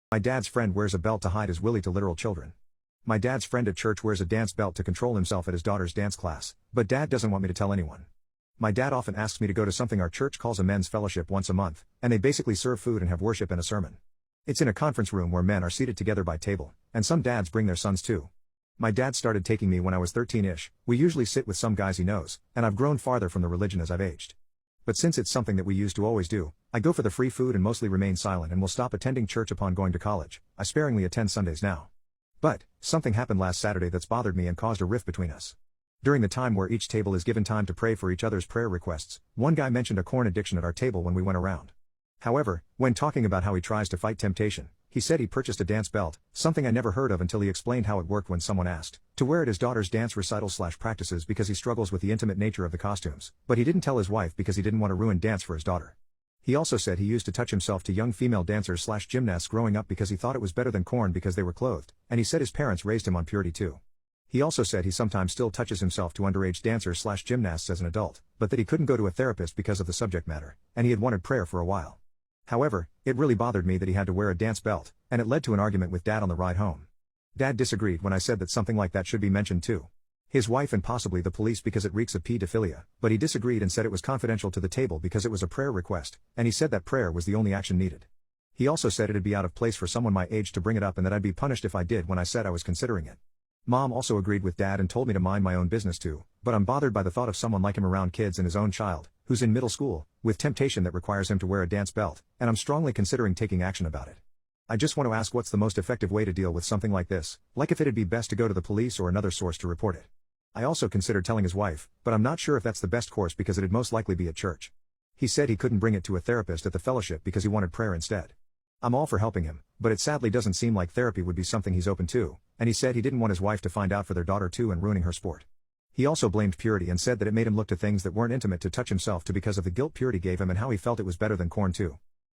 My dad's friend wears a belt to hide his willy to literal children. My dad's friend at church wears a dance belt to control himself at his daughter's dance class, but dad doesn't want me to tell anyone. My dad often asks me to go to something our church calls a men's fellowship once a month, and they basically serve food and have worship and a sermon. It's in a conference room where men are seated together by table, and some dads bring their sons too. My dad started taking me when I was 13-ish, we usually sit with some guys he knows, and I've grown farther from the religion as I've aged. But since it's something that we used to always do, I go for the free food and mostly remain silent and will stop attending church upon going to college. I sparingly attend Sundays now. But, something happened last Saturday that's bothered me and caused a rift between us. During the time where each table is given time to pray for each other's prayer requests, one guy mentioned a corn addiction at our table when we went around. However, when talking about how he tries to fight temptation, he said he purchased a dance belt, something I never heard of until he explained how it worked when someone asked to wear at his daughter's dance recital/practices because he struggles with the intimate nature of the costumes, but he didn't tell his wife because he didn't want to ruin dance for his daughter. He also said he used to touch himself to young female dancers/gymnasts growing up because he thought it was better than corn because they were clothed, and he said his parents raised him on purity too. He also said he sometimes still touches himself to underage dancers/gymnasts as an adult, but that he couldn't go to a therapist because of the subject matter, and he had wanted prayer for a while. However, it really bothered me that he had to wear a dance belt, and it led to an argument with Dad on the ride home. Dad disagreed when I said that something like that should be mentioned too. His wife and possibly the police because it reeks of pedophilia, but he disagreed and said it was confidential to the table because it was a prayer request, and he said that prayer was the only action needed. He also said it'd be out of place for someone my age to bring it up and that I'd be punished if I did when I said I was considering it. Mom also agreed with Dad and told me to mind my own business too, but I'm bothered by the thought of someone like him around kids and his own child, who's in middle school, with temptation that requires him to wear a dance belt, and I'm strongly considering taking action about it. I just want to ask what's the most effective way to deal with something like this, like if it'd be best to go to the police or another source to report it. I also considered telling his wife, but I'm not sure if that's the best course because it'd most likely be at church. He said he couldn't bring it to a therapist at the fellowship because he wanted prayer instead. I'm all for helping him, but it sadly doesn't seem like therapy would be something he's open to, and he said he didn't want his wife to find out for their daughter too and ruining her sport. He also blamed purity and said that it made him look to things that weren't intimate to touch himself to because of the guilt purity gave him and how he felt it was better than corn too.